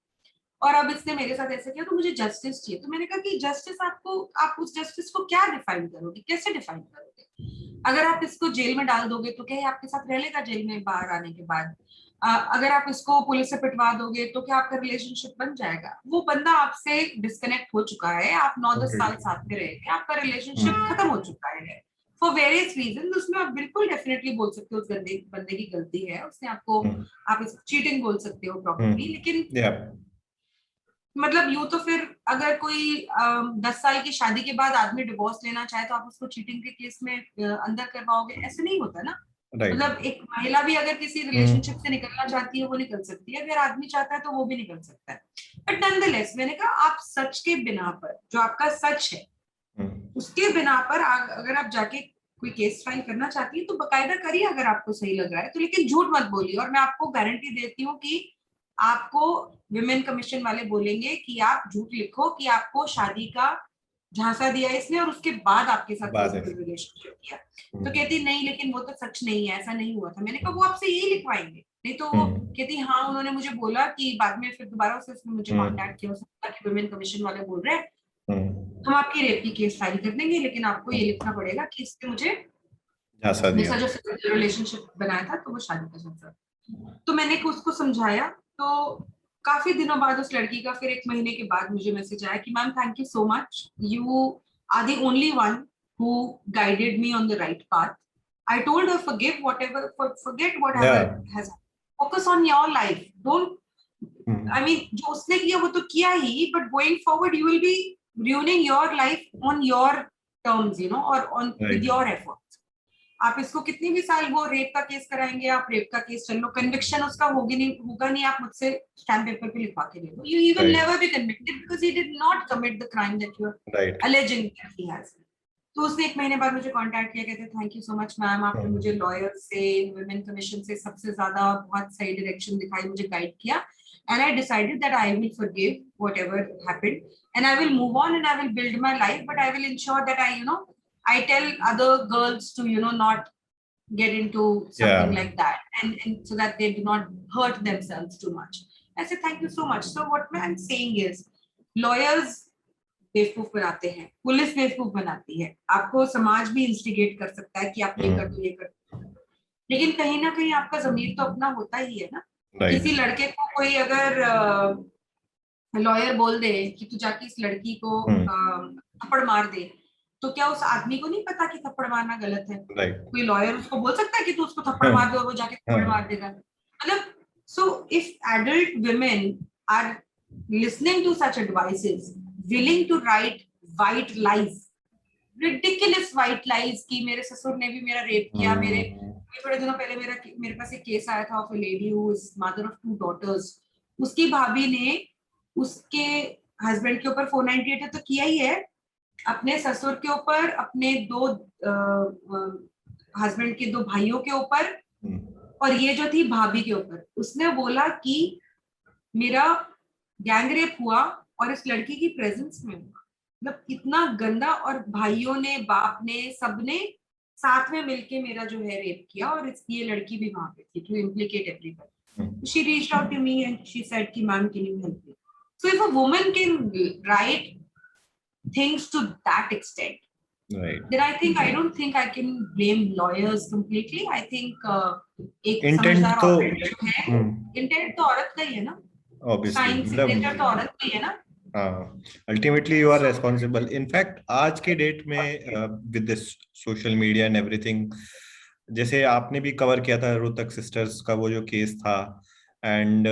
और अब इसने मेरे साथ ऐसा किया, तो मुझे जस्टिस चाहिए। तो मैंने कहा कि जस्टिस आपको, आप उस जस्टिस को क्या डिफाइन करोगे, कैसे डिफाइन करोगे? अगर आप इसको जेल में डाल दोगे तो क्या ये आपके साथ रह लेगा जेल में बाहर आने के बाद? अगर आप इसको पुलिस से पिटवा दोगे तो क्या आपका रिलेशनशिप बन जाएगा? वो बंदा आपसे डिस्कनेक्ट हो चुका है, आप 9-10 साल साथ में रहे थे, आपका रिलेशनशिप खत्म हो चुका है फॉर वेरियस रीजन। उसमें आप बिल्कुल डेफिनेटली बोल सकते हो उस गंदे बंदे की गलती है, उसने आपको, आप इसको चीटिंग बोल सकते हो प्रॉपर्ली, लेकिन मतलब यूं तो फिर अगर कोई 10 साल की शादी के बाद आदमी डिवोर्स लेना चाहे तो आप उसको चीटिंग के केस में अंदर करवाओगे? ऐसे नहीं होता ना। मतलब एक महिला भी अगर किसी रिलेशनशिप से निकलना चाहती है वो निकल सकती है, अगर आदमी चाहता है तो वो भी निकल सकता है। बट नॉनदलेस मैंने कहा आप सच के बिना पर, जो आपका सच है उसके बिना पर अगर आप जाके कोई केस फाइल करना चाहती है तो बकायदा करिए अगर आपको सही लग रहा है तो, लेकिन झूठ मत बोलिए। और मैं आपको गारंटी देती हूँ कि आपको विमेन कमीशन वाले बोलेंगे कि आप झूठ लिखो कि आपको शादी का झांसा दिया इसने और उसके बाद आपके साथ फिजिकल रिलेशनशिप किया। तो कहती नहीं लेकिन वो तो सच नहीं है, ऐसा नहीं हुआ था। मैंने कहा वो आपसे यही लिखवाएंगे, नहीं तो वो कहती हाँ उन्होंने मुझे बोला कि बाद में फिर दोबारा उसने मुझे कांटेक्ट किया, उसने कि विमेन कमीशन वाले बोल रहे हैं हम आपकी रेप की केस फाइल कर देंगे, लेकिन आपको ये लिखना पड़ेगा कि इसने मुझे मेरा जो फिजिकल रिलेशनशिप बनाया था तो वो शादी का झांसा। तो मैंने उसको समझाया, तो काफी दिनों बाद उस लड़की का फिर 1 महीने के बाद मुझे मैसेज आया कि ma'am thank you so much, you are the only one who guided me on the right path. I told her forgive whatever, forget whatever has, focus on your life, don't I mean जो उसने किया वो तो किया ही, but going forward you will be ruining your life on your terms, you know, or on with your efforts. आप इसको कितनी भी साल वो रेप का केस कराएंगे, आप रेप का केस चल लो, कन्विक्शन उसका होगा नहीं, आप मुझसे स्टैम्प पेपर पे लिखवा के दे दो, you will never be convicted because he did not commit the crime that you are alleging that he has. तो उसने 1 महीने बाद मुझे कांटेक्ट किया, कहते thank you so much ma'am, आपने मुझे लॉयर से, वुमेन कमीशन से सबसे ज्यादा बहुत सही डायरेक्शन दिखाई, मुझे गाइड किया, and I decided that I will forgive whatever happened and I will move on and I will build my life, but I will ensure that I, you know, I tell other girls to, you know, not get into something like that, and so that they do not hurt themselves too much. I said thank you so much. So what I'm saying is lawyers बेवकूफ बनाते हैं, police बेवकूफ बनाती है, आपको समाज भी instigate कर सकता है कि आप ये कर दो ये कर दो, लेकिन कहीं ना कहीं आपका जमीर तो अपना होता ही है ना। किसी लड़के को कोई अगर लॉयर बोल दे कि तू जाके इस लड़की को थप्पड़ मार दे, तो क्या उस आदमी को नहीं पता कि थप्पड़ मारना गलत है? कोई लॉयर उसको बोल सकता है कि तू उसको थप्पड़ मार दे और वो जाके थप्पड़ मार देगा? मतलब so if adult women are listening to such advices, willing to write white lies, ridiculous white lies कि मेरे ससुर ने भी मेरा रेप किया, मेरे थोड़े दिनों पहले मेरे पास एक केस आया था of a lady who is mother of 2 daughters, उसकी भाभी ने उसके हस्बैंड के ऊपर 498 तो किया ही है, अपने ससुर के ऊपर, अपने 2 हस्बैंड के 2 भाइयों के ऊपर, और ये जो थी भाभी के ऊपर, उसने बोला कि मेरा गैंग रेप हुआ और इस लड़की की प्रेजेंस में हुआ। मतलब इतना गंदा, और भाइयों ने, बाप ने, सबने साथ में मिलके मेरा जो है रेप किया, और ये लड़की भी वहां पे थी to implicate everyone. She reached out to me and she said ki ma'am, can you help me? So if a woman can write things to that extent, Right. then I don't think I can blame lawyers completely. I think एक intent समझदार तो औरत जो है, intent तो औरत का ही है ना, ऑब्वियसली, साइन सिग्नेचर तो मतलब औरत का ही है ना. हाँ, ultimately you are So responsible. In fact आज के डेट में with this social media and everything, जैसे आपने भी कवर किया था रोहतक सिस्टर्स का वो जो केस था, एंड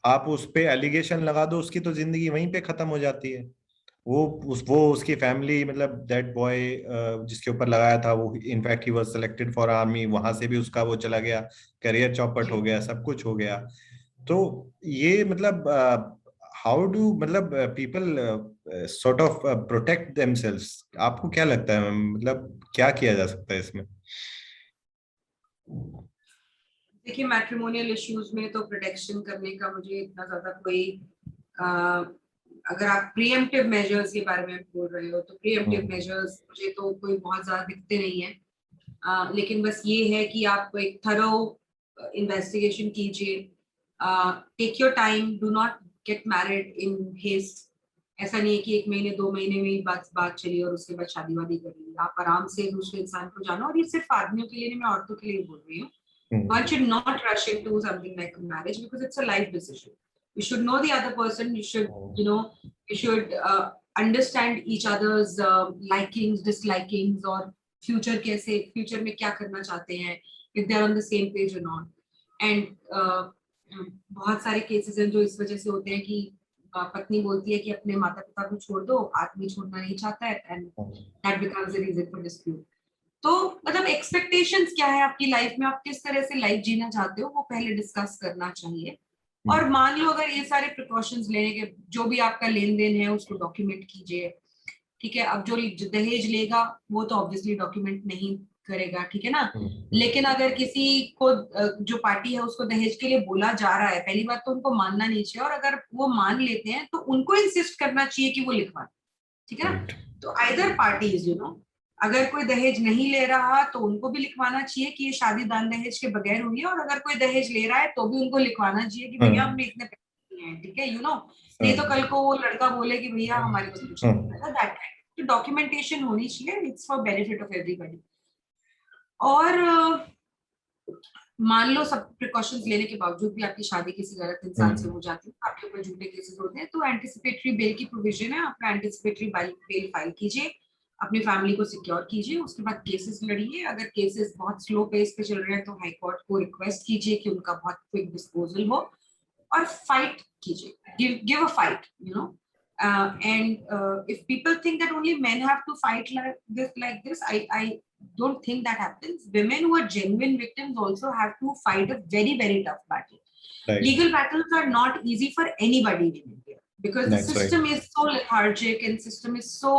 आप उस पे एलिगेशन लगा दो, उसकी तो जिंदगी वहीं पे खत्म हो जाती है। वो उसकी फैमिली, मतलब दैट बॉय जिसके ऊपर लगाया था, वो in fact he was selected for army, वहां से भी उसका वो चला गया, करियर चौपट हो गया, सब कुछ हो गया। तो ये मतलब हाउ डू मतलब people sort of protect themselves? आपको क्या लगता है, मतलब क्या किया जा सकता है इसमें? देखिए, मैट्रिमोनियल इश्यूज में तो प्रोटेक्शन करने का मुझे इतना ज्यादा कोई अगर आप प्रीएम्प्टिव मेजर्स के बारे में बोल रहे हो तो प्रीएम्प्टिव मेजर्स मुझे तो कोई बहुत ज्यादा दिखते नहीं है. लेकिन बस ये है कि आप एक थरो इन्वेस्टिगेशन कीजिए, take your time, do not get married in haste. ऐसा नहीं है कि 1 महीने 2 महीने में ही बात चली और उसके बाद शादी वादी कर ली. आप आराम से दूसरे इंसान को जानो, और ये सिर्फ आदमियों के लिए नहीं, मैं औरतों के लिए बोल रही हूँ. One should not rush into something like marriage because it's a life decision. You should know the other person. You should, you should understand each other's likings, dislikings, और future में क्या करना चाहते हैं, if they are on the same page or not. And बहुत सारे cases हैं जो इस वजह से होते हैं कि पत्नी बोलती है कि अपने माता पिता को छोड़ दो, आदमी छोड़ना नहीं चाहता है, and that becomes the reason for dispute. तो मतलब एक्सपेक्टेशंस क्या है आपकी लाइफ में, आप किस तरह से लाइफ जीना चाहते हो, वो पहले डिस्कस करना चाहिए. और मान लो अगर ये सारे प्रिकॉशंस लेने के, जो भी आपका लेन देन है उसको डॉक्यूमेंट कीजिए, ठीक है. अब जो दहेज लेगा वो तो ऑब्वियसली डॉक्यूमेंट नहीं करेगा, ठीक है ना. लेकिन अगर किसी को जो पार्टी है उसको दहेज के लिए बोला जा रहा है, पहली बात तो उनको मानना नहीं चाहिए, और अगर वो मान लेते हैं तो उनको इंसिस्ट करना चाहिए कि वो लिखवा, ठीक है ना. तो आइदर पार्टीज, अगर कोई दहेज नहीं ले रहा तो उनको भी लिखवाना चाहिए कि ये शादी दान दहेज के बगैर हुई है, और अगर कोई दहेज ले रहा है तो भी उनको लिखवाना चाहिए कि भैया हमने इतने पैसे दिए हैं, ठीक है, नहीं तो कल को वो लड़का बोले कि भैया हमारे को कुछ नहीं पता. दैट तो डॉक्यूमेंटेशन होनी चाहिए, it's for benefit of everybody. और मान लो सब प्रिकॉशंस लेने के बावजूद भी आपकी शादी किसी गलत इंसान से हो जाती है, आपके ऊपर झूठे केसेस होते हैं, तो एंटिसिपेटरी बेल की प्रोविजन है. अपना एंटिसिपेटरी बेल फाइल कीजिए, अपनी फैमिली को सिक्योर कीजिए, उसके बाद केसेस लड़िए. अगर केसेस बहुत स्लो पेस पे चल रहे हैं तो हाई कोर्ट को रिक्वेस्ट कीजिए कि उनका बहुत क्विक डिस्पोजल हो, और फाइट कीजिए, give a fight, and if people think that only men have to fight like this, I don't think that happens. Women who are genuine victims also have to fight a very, very tough battle. Right. Legal battles are not easy for anybody in India because the system is so lethargic and system is so,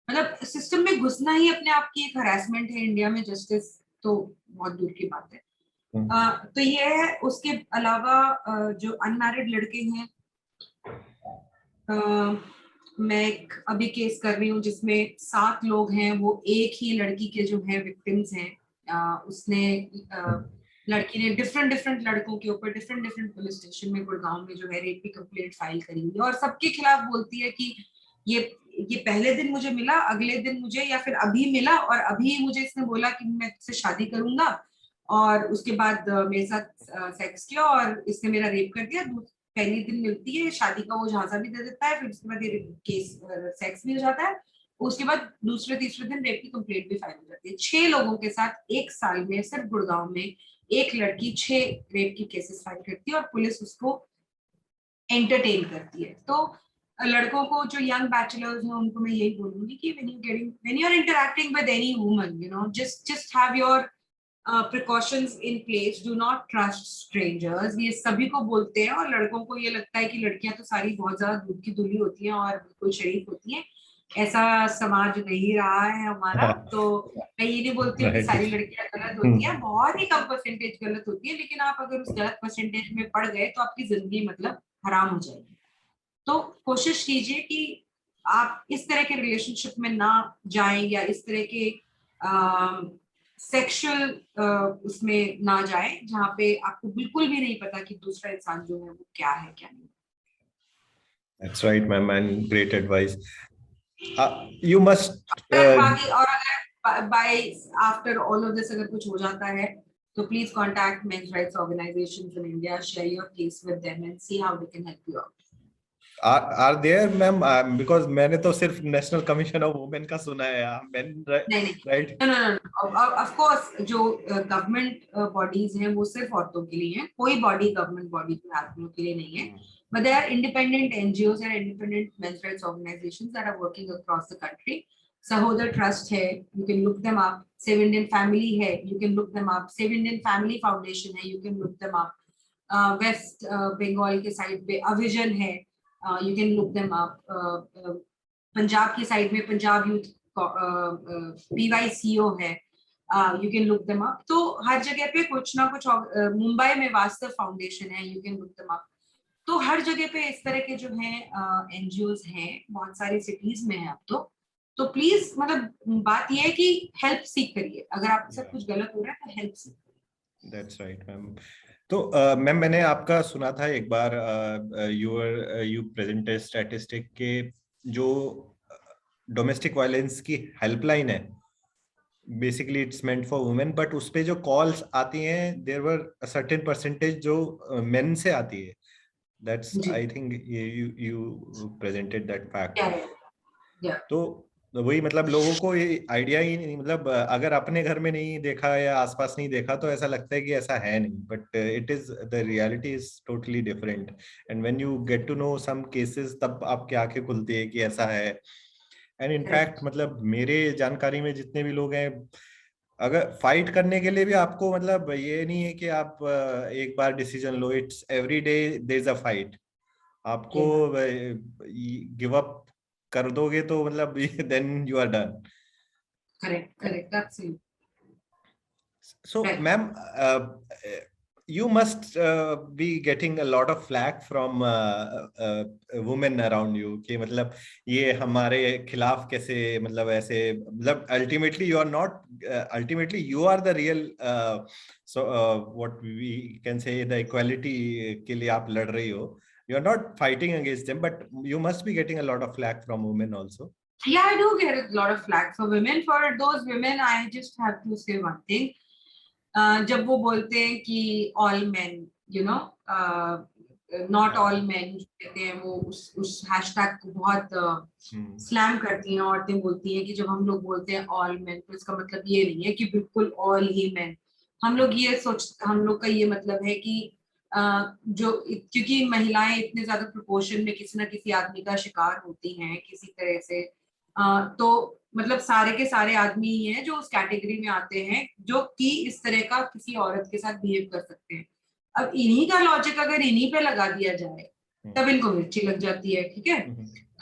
मतलब system में घुसना ही अपने आप की एक harassment है India में. Justice तो बहुत दूर की बात है. तो ये है. उसके अलावा जो अनमैरिड लड़के हैं, मैं अभी केस कर रही हूँ जिसमें 7 लोग हैं, वो एक ही लड़की के जो है विक्टिम्स हैं. उसने लड़की ने डिफरेंट लड़कों के ऊपर डिफरेंट पुलिस स्टेशन में गुड़गांव में जो है रेप की कंप्लेंट फाइल करी हुई है, और सबके खिलाफ बोलती है कि ये पहले दिन मुझे मिला, अगले दिन मुझे, या फिर अभी मिला, और अभी मुझे इसने बोला कि मैं इससे शादी करूंगा, और उसके बाद मेरे साथ सेक्स किया और इसने मेरा रेप कर दिया. पहली दिन मिलती है, शादी का वो झांसा भी दे देता है, फिर उसके बाद ये केस सेक्स भी हो जाता है, उसके बाद दूसरे तीसरे दिन रेप की कंप्लेंट भी फाइल हो जाती है. 6 लोगों के साथ 1 साल में सिर्फ गुड़गांव में एक लड़की 6 रेप की केसेस फाइल करती है, और पुलिस उसको एंटरटेन करती है. तो लड़कों को, जो यंग बैचलर्स हैं, उनको मैं यही बोलूंगी कि when you are interacting with any woman, just have your precautions in place. Do not trust strangers. ये सभी को बोलते हैं, और लड़कों को ये लगता है कि लड़कियां तो सारी बहुत ज्यादा दूध की धुली होती हैं और बिल्कुल शरीफ होती हैं. ऐसा समाज नहीं रहा है हमारा. तो मैं ये नहीं बोलती हूँ कि सारी लड़कियां गलत होती हैं, बहुत ही कम परसेंटेज गलत होती है, लेकिन आप अगर उस गलत परसेंटेज में पड़ गए तो आपकी जिंदगी मतलब हराम हो जाएगी. तो कोशिश कीजिए कि आप इस तरह के रिलेशनशिप में ना जाएं, या इस तरह के सेक्सुअल उसमें ना जाए जहाँ पे आपको बिल्कुल भी नहीं पता कि दूसरा इंसान जो है वो क्या है क्या नहीं। That's right, ma'am, and great advice. You must. अगर बाकी और अगर by after all of this अगर कुछ हो जाता है तो please contact men's rights organisations in India, share your case with them and see how we can help you out. Are there, ma'am? Because मैंने तो सिर्फ नेशनल कमीशन ऑफ वुमेन का सुना है, men, नहीं नहीं, right? नो ऑफ कोर्स जो government bodies हैं वो सिर्फ औरतों के लिए हैं, कोई बॉडी गवर्नमेंट बॉडी तो आदमियों के लिए नहीं है, but there are independent NGOs and independent men's rights organizations that are working across the country. Sahodar Trust है, you can look them up. Save Indian Family है, you can look them up. Save Indian Family Foundation है, you can look them up. West Bengal के side पे अविजन है, you can look them up. Punjab की side में Punjab youth PYCO है, you can look them up. तो हर जगह पे कुछ ना कुछ, मुंबई में वास्तव फाउंडेशन है, you can look them up. तो हर जगह पे इस तरह के जो हैं NGOs हैं, बहुत सारी सिटीज में है अब तो प्लीज मतलब बात ये है कि हेल्प सीख करिए, अगर आपके साथ कुछ गलत हो रहा है तो हेल्प सीख करिए। That's right, ma'am. तो मैम मैंने आपका सुना था एक बार, यू प्रेजेंट स्टैटिस्टिक के जो डोमेस्टिक वायलेंस की हेल्पलाइन है, basically it's meant for women, but उस पे जो कॉल्स आती हैं there were a certain percentage जो मेन से आती है। That's I think you presented that fact. तो वही मतलब लोगों को ये आइडिया ही नहीं, मतलब अगर अपने घर में नहीं देखा या आसपास नहीं देखा तो ऐसा लगता है कि ऐसा है नहीं, but it is, the reality is totally different, and when you get to know some cases तब आपकी आंखें खुलती है कि ऐसा है। एंड इनफैक्ट मतलब मेरे जानकारी में जितने भी लोग हैं, अगर फाइट करने के लिए भी आपको मतलब ये नहीं है कि आप एक बार डिसीजन लो, it's every day there is a fight. आपको गिव अप कर दोगे तो मतलब then you are done. Correct absolutely. So ma'am, you must be getting a lot of flack from women around you कि मतलब ये हमारे खिलाफ कैसे, मतलब ऐसे, मतलब ultimately you are the real what we can say the equality के लिए आप लड़ रही हो, you are not fighting against them, but you must be getting a lot of flack from women also. Yeah, I do get a lot of flack for women. For those women, I just have to say one thing. जब वो बोलते हैं कि all men, you know, not all men कहते हैं, वो उस hashtag को बहुत स्लैम करती हैं औरतें, बोलती हैं कि जब हम लोग बोलते हैं all men तो इसका मतलब ये नहीं है कि बिल्कुल all ही men। हम लोग का ये मतलब है कि जो क्योंकि महिलाएं इतने ज्यादा प्रोपोर्शन में किसी ना किसी आदमी का शिकार होती हैं किसी तरह से, तो मतलब सारे के सारे आदमी ही हैं जो उस कैटेगरी में आते हैं जो कि इस तरह का किसी औरत के साथ बिहेव कर सकते हैं। अब इन्हीं का लॉजिक अगर इन्हीं पे लगा दिया जाए तब इनको मिर्ची लग जाती है। ठीक है,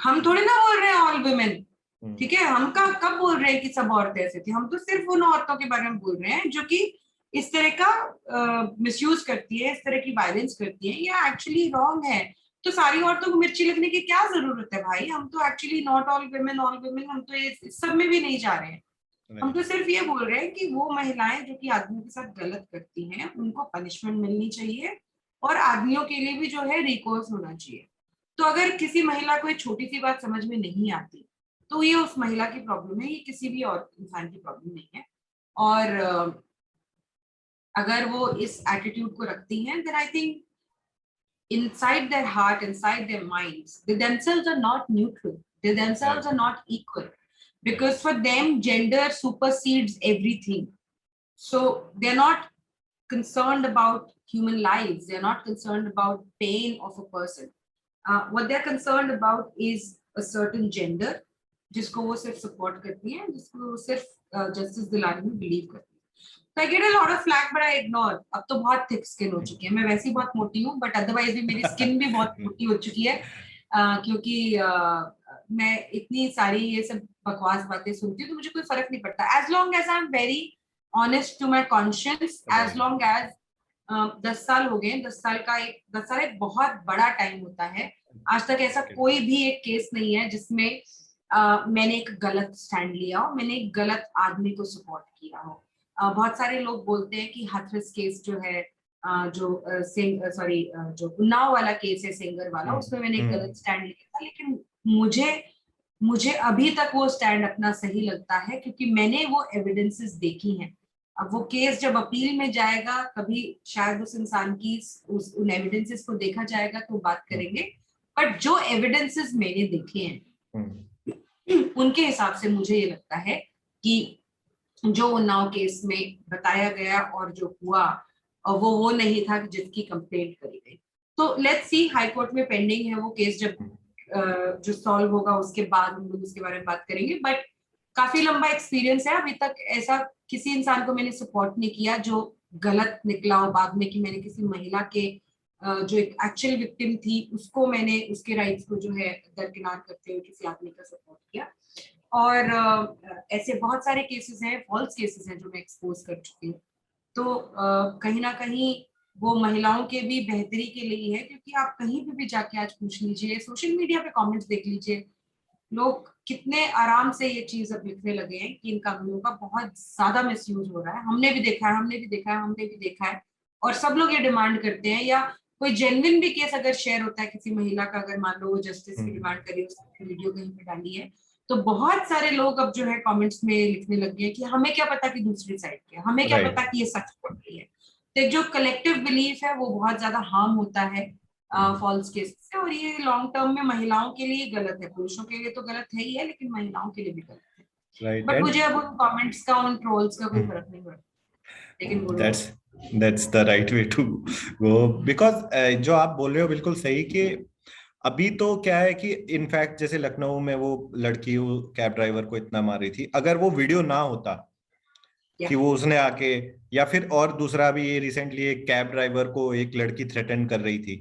हम थोड़ी ना बोल रहे हैं ऑल वुमेन, ठीक है, हम कब बोल रहे हैं कि सब औरतें ऐसे थी, हम तो सिर्फ उन औरतों के बारे में बोल रहे हैं जो कि इस तरह का मिसयूज करती है, इस तरह की वायलेंस करती है, ये एक्चुअली रॉन्ग है। तो सारी औरतों को मिर्ची लगने की क्या जरूरत है भाई, हम तो एक्चुअली नॉट ऑल वुमेन हम तो इस सब में भी नहीं जा रहे हैं। हम तो सिर्फ ये बोल रहे हैं कि वो महिलाएं जो कि आदमियों के साथ गलत करती हैं उनको पनिशमेंट मिलनी चाहिए और आदमियों के लिए भी जो है रिकोर्स होना चाहिए। तो अगर किसी महिला को एक छोटी सी बात समझ में नहीं आती तो ये उस महिला की प्रॉब्लम है, ये किसी भी और इंसान की प्रॉब्लम नहीं है। और अगर वो इस एटीट्यूड को रखती हैं then I think inside their heart, inside their minds, they themselves are not neutral. They themselves are not equal. Because for them, gender supersedes everything. So they're not concerned about human lives. They're not concerned about pain of a person. What they're concerned about is a certain gender, जिसको वो सिर्फ support करती हैं, जिसको वो सिर्फ justice दिलाने में बिलीव करती हैं। So I get a lot of flack, but I ignore. अब तो बहुत thick skin हो चुकी है, मैं वैसे ही बहुत मोटी हूँ, but otherwise भी मेरी skin भी बहुत मोटी हो चुकी है, क्योंकि मैं इतनी सारी ये सब बकवास बातें सुनती हूँ तो मुझे कोई फर्क नहीं पड़ता, as long as I'm very honest to my conscience, as long as 10 साल हो गए, 10 साल एक बहुत बड़ा टाइम होता है। आज तक ऐसा कोई भी एक केस नहीं है जिसमें मैंने एक गलत स्टैंड लिया हो, मैंने एक गलत आदमी को सपोर्ट किया हो। बहुत सारे लोग बोलते हैं कि हाथरस केस जो है, जो उन्नाव वाला केस है सिंगर वाला, उसमें मैंने एक गलत स्टैंड लिया था, लेकिन मुझे अभी तक वो स्टैंड अपना सही लगता है, क्योंकि मैंने वो एविडेंसेस देखी हैं। अब वो केस जब अपील में जाएगा, कभी शायद उस इंसान की उन एविडेंसेस को देखा जाएगा तो बात करेंगे, बट जो एविडेंसेस मैंने देखे हैं उनके हिसाब से मुझे ये लगता है कि जो उन्नाव केस में बताया गया और जो हुआ, और वो नहीं था जिसकी कंप्लेंट करी गई। तो लेट्स सी, हाई कोर्ट में पेंडिंग है वो केस, जब जो सॉल्व होगा उसके बाद हम लोग इसके बारे में बात करेंगे। बट काफी लंबा एक्सपीरियंस है, अभी तक ऐसा किसी इंसान को मैंने सपोर्ट नहीं किया जो गलत निकला हो बाद में, कि मैंने किसी महिला के जो एक एक्चुअल विक्टिम थी उसको मैंने उसके राइट्स को जो है दरकिनार करते हुए किसी आदमी का सपोर्ट किया। और ऐसे बहुत सारे केसेस हैं, फॉल्स केसेस हैं जो मैं एक्सपोज कर चुकी हूँ। तो कहीं ना कहीं वो महिलाओं के भी बेहतरी के लिए है, क्योंकि आप कहीं भी जाके आज पूछ लीजिए, सोशल मीडिया पे कमेंट्स देख लीजिए, लोग कितने आराम से ये चीज अब लिखने लगे हैं कि इन कानूनों का बहुत ज्यादा मिसयूज हो रहा है। हमने भी देखा है, हमने भी देखा है, हमने भी देखा है। और सब लोग ये डिमांड करते हैं, या कोई जेन्युइन भी केस अगर शेयर होता है किसी महिला का, अगर मान लो वो जस्टिस की डिमांड करी, उसकी वीडियो कहीं पे डाली है, तो बहुत सारे लोग अब जो है कमेंट्स में लिखने लग गए हैं कि हमें क्या पता कि दूसरी साइड क्या, हमें क्या पता कि ये सच बोल रही है। तो जो कलेक्टिव बिलीफ है वो बहुत ज्यादा हार्म होता है फॉल्स केस से, और ये लॉन्ग टर्म में महिलाओं के लिए गलत है, पुरुषों के लिए तो गलत है ही है, लेकिन महिलाओं के लिए भी गलत है। राइट। बट एंड मुझे अब उन कमेंट्स का, उन ट्रोल्स का कोई फर्क नहीं पड़ता, लेकिन बोलो। That's the right way to go, because जो आप बोल रहे हो बिल्कुल सही, कि अभी तो क्या है कि इनफैक्ट जैसे लखनऊ में वो लड़की वो कैब ड्राइवर को इतना मार रही थी, अगर वो वीडियो ना होता कि वो उसने आके, या फिर और दूसरा भी ये रिसेंटली एक कैब ड्राइवर को एक लड़की थ्रेटन कर रही थी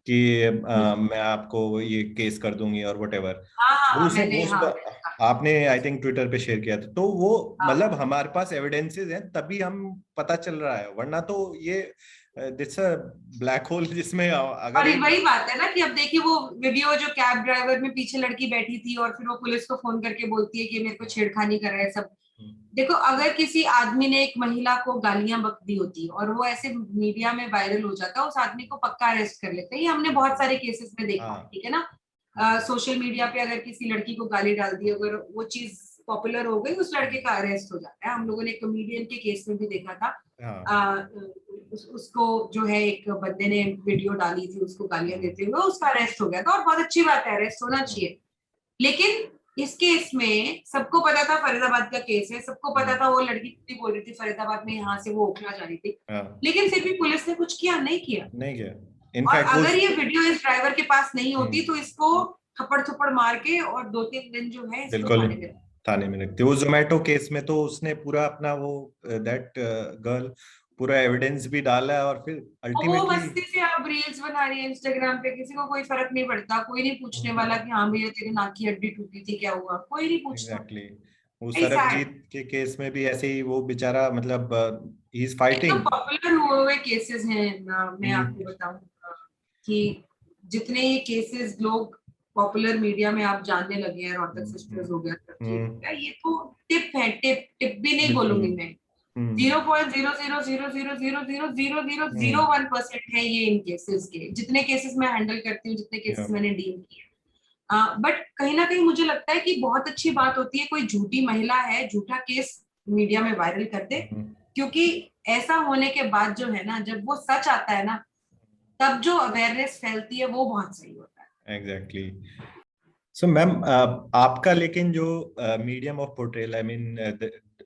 कि मैं आपको ये केस कर दूंगी और व्हाटएवर, हाँ वो हाँ, उसे मैंने, उस हाँ आपने आई थिंक ट्विटर पे शेयर किया था, तो वो मतलब हाँ। हमारे पास एविडेंसेस हैं तभी हम पता चल रहा है, वरना तो ये दिट्स अ ब्लैक होल जिसमें अगर और एक वही बात है ना कि अब देखिए वो वीडियो, जो कैब ड्राइवर में पीछे लड़की बैठी थी और फिर वो पुलिस को फोन करके बोलती है कि मेरे को छेड़खानी कर रहा है सब। देखो, अगर किसी आदमी ने एक महिला को गालियां बक दी होती और वो ऐसे मीडिया में वायरल हो जाता, उस आदमी को पक्का अरेस्ट कर लेते हैं। ये हमने बहुत सारे केसेस में देखा है, ठीक है ना। सोशल मीडिया पे अगर किसी लड़की को गाली डाल दी, अगर वो चीज पॉपुलर हो गई, उस लड़के का अरेस्ट हो जाता है। हम लोगों ने कॉमेडियन के केस में भी देखा था। उसको जो है एक बंदे ने वीडियो डाली थी उसको गालियां देते हुए, उसका अरेस्ट हो गया था, और बहुत अच्छी बात है, अरेस्ट होना चाहिए। लेकिन इस केस में सबको पता था, फरीदाबाद का केस है, सबको पता था वो लड़की कितनी बोल रही थी फरीदाबाद में, यहाँ से वो ओखला जा रही थी, लेकिन फिर भी पुलिस ने कुछ किया नहीं किया। नहीं किया। और इनफैक्ट वो अगर ये वीडियो इस ड्राइवर के पास नहीं होती तो इसको थप्पड़ थप्पड़ मार के और 2-3 दिन जो है इसको बिल्कुल थाने में। थाने में रखते। वो जोमेटो केस में तो उसने पूरा अपना वो दैट गर्ल पूरा एविडेंस भी डाला है, और फिर और वो अल्टीमेटली मस्ती से आप रील्स बना रही है इंस्टाग्राम पे, किसी को कोई फर्क नहीं पड़ता, कोई नहीं पूछने वाला कि हाँ भैया तेरे नाक की हड्डी टूटी थी, क्या हुआ, कोई नहीं पूछता। एग्जैक्टली वो वेरी सैड। सरबजीत के केस में भी ऐसे ही वो बेचारा मतलब ही इज एकदम फाइटिंग। पॉपुलर हुए हुए केसेस हैं। मैं आपको बताऊं कि जितने ये केसेस लोग पॉपुलर मीडिया में आप जानने लगे हैं, रोहतक सिस्टर्स हो गया, चर्चित हो गया, ये तो टिप है, टिप टिप भी नहीं बिल्कुल। बोलूंगी मैं। 0.000000001% है ये इन केसेस के, जितने केसेस मैं हैंडल करती हूँ, जितने केसेस मैंने डील किए। बट कहीं ना कहीं मुझे लगता है कि बहुत अच्छी बात होती है कोई झूठी महिला है, झूठा केस मीडिया में वायरल कर दे, क्योंकि ऐसा होने के बाद जो है ना, जब वो सच आता है ना, तब जो अवेयरनेस फैलती है वो बहुत सही होता है। एग्जैक्टली। सो मैम आपका लेकिन जो medium of portrayal, I mean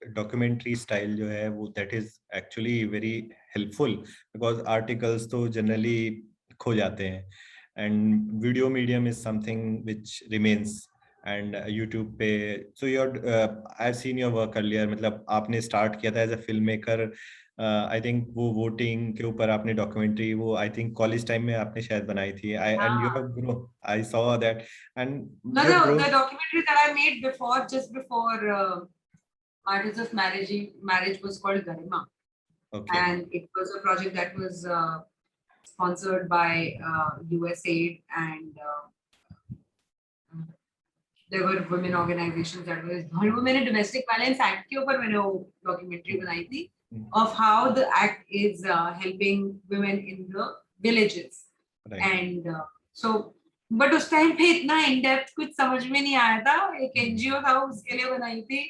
documentary style जो है वो that is actually very helpful, because articles तो जनरली खो जाते हैं, and video medium is something which remains, and YouTube पे so your I have seen your work earlier, मतलब आपने स्टार्ट किया था as a film maker, I think वो वोटिंग के ऊपर आपने डॉक्यूमेंट्री, वो आई थिंक कॉलेज टाइम में आपने शायद बनाई थी, I and you have grow, I saw that, and No, you have the grown. documentary that I made before, just before Martyrs of Marriage was called Garima, Okay. and it was a project that was sponsored by USAID and there were women organizations that were, वो मैंने domestic violence act के ऊपर मैंने वो documentary बनाई थी of how the act is helping women in the villages. Right. And so but उस time पे इतना in depth कुछ समझ में नहीं आया था. एक NGO था उसके लिए बनाई थी,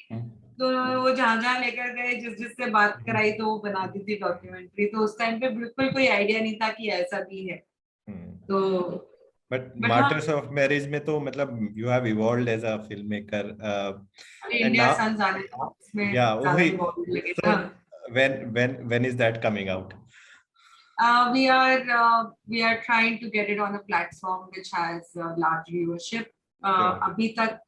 तो वो जहाँ लेकर गए, जिससे बात कराई तो वो बना दी थी डॉक्यूमेंट्री. तो उस टाइम पे बिल्कुल कोई आइडिया नहीं था कि ऐसा भी है. तो But Martyrs of Marriage में तो मतलब you have evolved as a filmmaker. And India now, Sons आने था उसमें. yeah, वही. So when is that coming out? We are trying to get it on a platform which has large viewership. अभी तक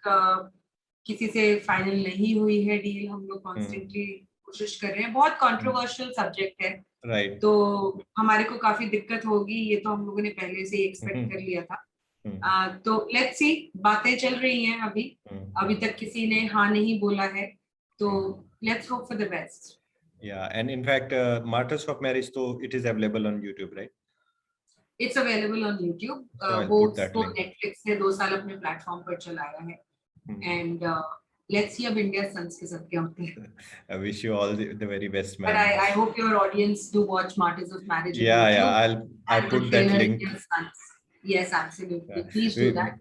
किसी से फाइनल नहीं हुई है डील. हम लोग कॉन्स्टेंटली कोशिश कर रहे हैं. बहुत कंट्रोवर्शियल सब्जेक्ट है, राइट. तो हमारे को काफी दिक्कत होगी, ये तो हम लोगों ने पहले से एक्सपेक्ट कर लिया था. तो लेट्स सी, बातें चल रही हैं अभी तक किसी ने हाँ नहीं बोला है, तो let's hope for the best. Yeah, and in fact, Martyrs of Marriage, so it is available on YouTube, right? It's available on YouTube. वो Netflix ने 2 साल अपने प्लेटफॉर्म पर चलाया है. And let's see अब India Sons के साथ क्या होता है. I wish you all the very best, man. But I hope your audience do watch Martyrs of Marriage. Yeah, I'll put that link. Yes, absolutely. Please do that.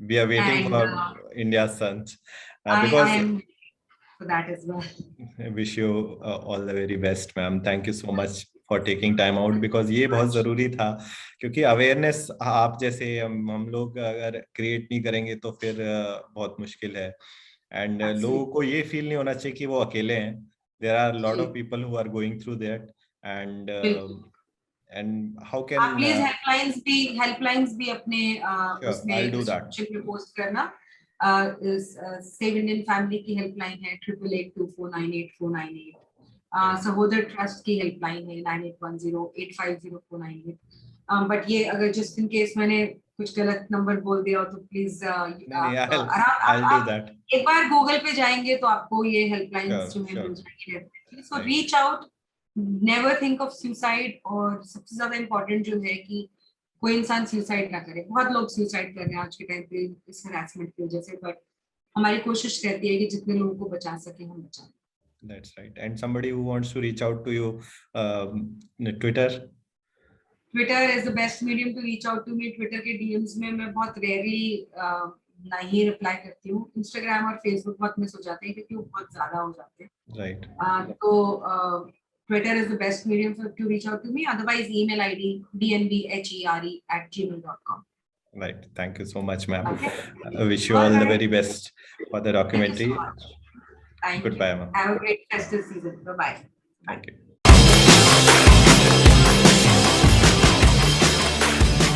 We are waiting for India Sons. Because I am for that as well. I wish you all the very best, ma'am. Thank you so much for taking time out, because ये बहुत जरूरी था, क्योंकि awareness आप जैसे हम लोग अगर क्रिएट नहीं करेंगे तो फिर बहुत मुश्किल है. एंड लोगों को ये फील नहीं होना चाहिए कि वो अकेले हैं. There are a lot of people who are going through that, and how can आप प्लीज हेल्पलाइंस भी अपने उसमें डिस्क्रिप्शन में पोस्ट करना. सेव इंडियन फैमिली की हेल्पलाइन है 8882498498. सहोदर ट्रस्ट की हेल्पलाइन है 9810850498. बट ये अगर जस्ट इन केस मैंने कुछ गलत नंबर बोल दिया हो तो प्लीज एक बार गूगल पे जाएंगे तो आपको ये हेल्पलाइंस जो है मिल जाएंगी. सो reach out, never think of suicide. और सबसे ज्यादा इम्पोर्टेंट जो है कि कोई इंसान सुसाइड ना करे. बहुत लोग सुसाइड कर रहे हैं आज के टाइम पे इस हरासमेंट की वजह से, बट हमारी कोशिश रहती है कि जितने लोगों को बचा सके हम बचाएं. That's right. And somebody who wants to reach out to you, Twitter is the best medium to reach out to me. Twitter के DMs में मैं बहुत rarely नहीं रिप्लाई करती हूँ. Instagram और Facebook बहुत मिस हो जाते हैं क्योंकि वो बहुत ज्यादा हो जाते हैं. Right. तो Twitter is the best medium to reach out to me. Otherwise, email ID dnbhere@gmail.com. Right. Thank you so much, ma'am. Okay. I wish you all the very best for the documentary. Thank you so much. Goodbye, ma'am. Have a great festive season. Bye-bye. Thank you.